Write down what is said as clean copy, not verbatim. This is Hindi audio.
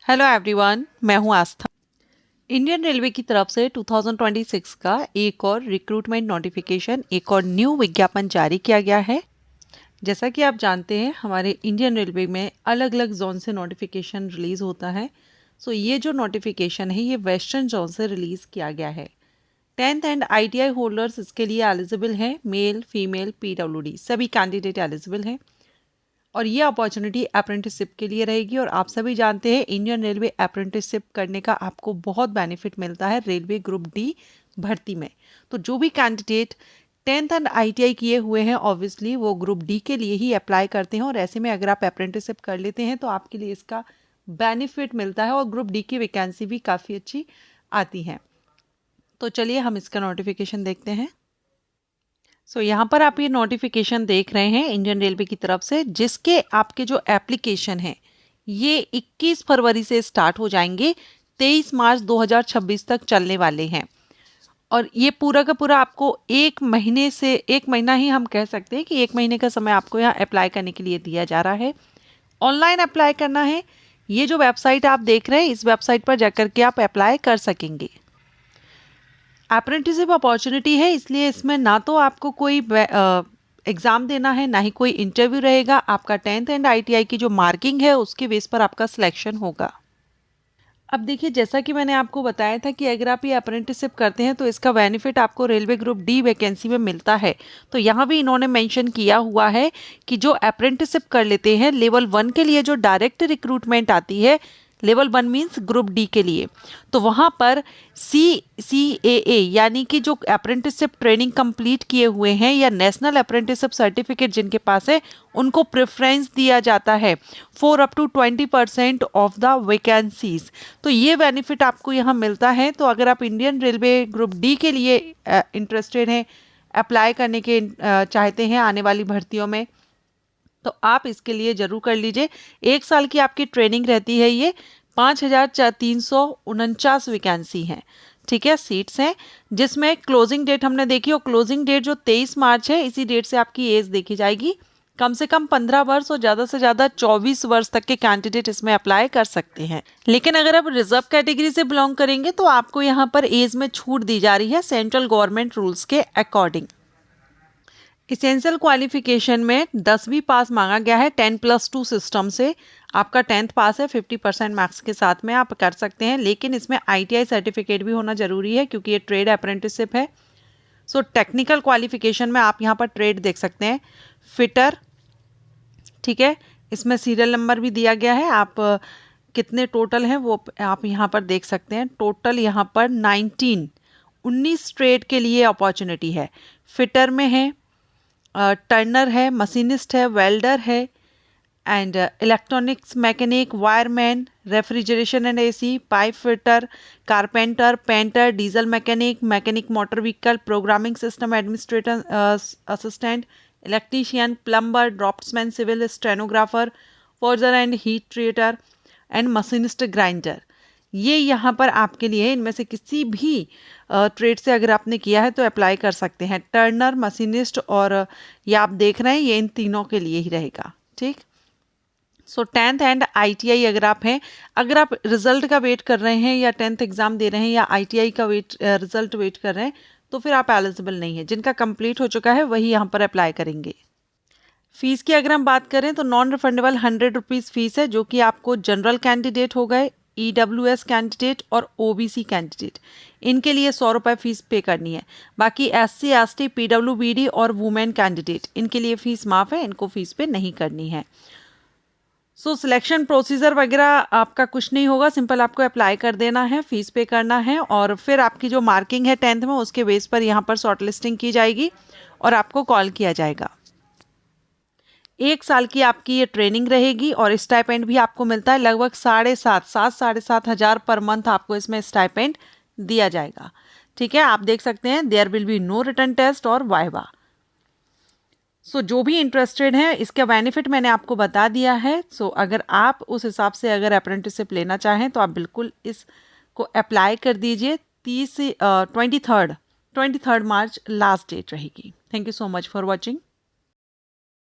हेलो एवरीवन, मैं हूं आस्था। इंडियन रेलवे की तरफ से 2026 का एक और रिक्रूटमेंट नोटिफिकेशन, एक और न्यू विज्ञापन जारी किया गया है। जैसा कि आप जानते हैं, हमारे इंडियन रेलवे में अलग अलग जोन से नोटिफिकेशन रिलीज़ होता है। सो ये जो नोटिफिकेशन है, ये वेस्टर्न जोन से रिलीज़ किया गया है। 10th एंड ITI होल्डर्स इसके लिए एलिजिबल हैं। मेल, फीमेल, PWD सभी कैंडिडेट एलिजिबल हैं। और ये अपॉर्चुनिटी अप्रेंटिसशिप के लिए रहेगी। और आप सभी जानते हैं, इंडियन रेलवे अप्रेंटिसशिप करने का आपको बहुत बेनिफिट मिलता है रेलवे ग्रुप डी भर्ती में। तो जो भी कैंडिडेट 10th एंड ITI किए हुए हैं, ऑब्वियसली वो ग्रुप डी के लिए ही अप्लाई करते हैं। और ऐसे में अगर आप अप्रेंटिसशिप कर लेते हैं तो आपके लिए इसका बेनिफिट मिलता है और ग्रुप डी की वैकेंसी भी काफ़ी अच्छी आती है। तो चलिए हम इसका नोटिफिकेशन देखते हैं। यहाँ पर आप ये नोटिफिकेशन देख रहे हैं इंडियन रेलवे की तरफ से, जिसके आपके जो एप्लीकेशन है ये 21 फरवरी से स्टार्ट हो जाएंगे, 23 मार्च 2026 तक चलने वाले हैं। और ये पूरा का पूरा आपको एक महीना ही हम कह सकते हैं कि 1 महीने का समय आपको यहाँ अप्लाई करने के लिए दिया जा रहा है। ऑनलाइन अप्लाई करना है। ये जो वेबसाइट आप देख रहे हैं, इस वेबसाइट पर जाकर के आप अप्लाई कर सकेंगे। अप्रेंटिसशिप अपॉर्चुनिटी है, इसलिए इसमें ना तो आपको कोई एग्ज़ाम देना है, ना ही कोई इंटरव्यू रहेगा। आपका 10th एंड ITI की जो मार्किंग है उसके बेस पर आपका सिलेक्शन होगा। अब देखिए, जैसा कि मैंने आपको बताया था कि अगर आप ये अप्रेंटिसशिप करते हैं तो इसका बेनिफिट आपको रेलवे ग्रुप डी वैकेंसी में मिलता है। तो यहाँ भी इन्होंने मेंशन किया हुआ है कि जो अप्रेंटिसशिप कर लेते हैं लेवल 1 के लिए, जो डायरेक्ट रिक्रूटमेंट आती है, लेवल 1 मीन्स ग्रुप डी के लिए, तो वहाँ पर CCAA यानी कि जो अप्रेंटिसशिप ट्रेनिंग कंप्लीट किए हुए हैं या नेशनल अप्रेंटिसशिप सर्टिफिकेट जिनके पास है, उनको प्रेफरेंस दिया जाता है for up to 20% of the vacancies. तो ये बेनिफिट आपको यहाँ मिलता है। तो अगर आप इंडियन रेलवे ग्रुप डी के लिए इंटरेस्टेड हैं, अप्लाई करने के चाहते हैं आने वाली भर्तियों में, तो आप इसके लिए ज़रूर कर लीजिए। 1 साल की आपकी ट्रेनिंग रहती है। ये 5349 वैकेंसी हैं, ठीक है, सीट्स हैं, जिसमें क्लोजिंग डेट हमने देखी, और क्लोजिंग डेट जो 23 मार्च है, इसी डेट से आपकी एज देखी जाएगी। कम से कम 15 वर्ष और ज़्यादा से ज़्यादा 24 वर्ष तक के कैंडिडेट इसमें अप्लाई कर सकते हैं। लेकिन अगर आप रिजर्व कैटेगरी से बिलोंग करेंगे तो आपको यहाँ पर एज में छूट दी जा रही है सेंट्रल गवर्नमेंट रूल्स के अकॉर्डिंग। इसेंशियल क्वालिफिकेशन में 10वीं पास मांगा गया है 10+2 सिस्टम से। आपका 10th पास है, 50% मार्क्स के साथ में आप कर सकते हैं। लेकिन इसमें ITI सर्टिफिकेट भी होना ज़रूरी है क्योंकि ये ट्रेड अप्रेंटिसशिप है। टेक्निकल क्वालिफिकेशन में आप यहाँ पर ट्रेड देख सकते हैं, फिटर, ठीक है, इसमें सीरियल नंबर भी दिया गया है। आप कितने टोटल हैं वो आप यहाँ पर देख सकते हैं। टोटल यहाँ पर 19 ट्रेड के लिए अपॉर्चुनिटी है। फिटर में है, टर्नर है, मशीनिस्ट है, वेल्डर है, and electronics mechanic, wireman, refrigeration and AC, pipe fitter, carpenter, painter, diesel mechanic, mechanic motor vehicle, programming system administrator assistant, electrician, plumber, draftsman, civil stenographer, forger and heat treater and machinist grinder. ये यहाँ पर आपके लिए इनमें से किसी भी ट्रेड से अगर आपने किया है तो अप्लाई कर सकते हैं। टर्नर, मशीनिस्ट और ये आप देख रहे हैं, ये इन तीनों के लिए ही रहेगा, ठीक। 10th एंड ITI अगर आप हैं, अगर आप रिजल्ट का वेट कर रहे हैं या 10th एग्जाम दे रहे हैं या ITI का रिजल्ट वेट कर रहे हैं, तो फिर आप एलिजिबल नहीं है। जिनका कंप्लीट हो चुका है वही यहाँ पर अप्लाई करेंगे। फीस की अगर हम बात करें तो नॉन रिफंडेबल 100 रुपीज़ फीस है, जो कि आपको जनरल कैंडिडेट हो गए, EWS कैंडिडेट और OBC कैंडिडेट, इनके लिए 100 रुपये फीस पे करनी है। बाकी SC, ST, PWBD और वुमेन कैंडिडेट, इनके लिए फ़ीस माफ़ है, इनको फीस पे नहीं करनी है। सिलेक्शन प्रोसीजर वगैरह आपका कुछ नहीं होगा, सिंपल आपको अप्लाई कर देना है, फीस पे करना है, और फिर आपकी जो मार्किंग है 10th में, उसके बेस पर यहाँ पर शॉर्ट लिस्टिंग की जाएगी और आपको कॉल किया जाएगा। 1 साल की आपकी ये ट्रेनिंग रहेगी और स्टाइपेंड भी आपको मिलता है लगभग 7,500 हज़ार पर मंथ आपको इसमें स्टाइपेंड दिया जाएगा, ठीक है। आप देख सकते हैं, there will be no written test और वाइवा। जो भी इंटरेस्टेड है, इसका बेनिफिट मैंने आपको बता दिया है। अगर आप उस हिसाब से अगर अप्रेंटिसशिप लेना चाहें तो आप बिल्कुल इसको अप्लाई कर दीजिए। 23 मार्च लास्ट डेट रहेगी। Thank you so much for watching.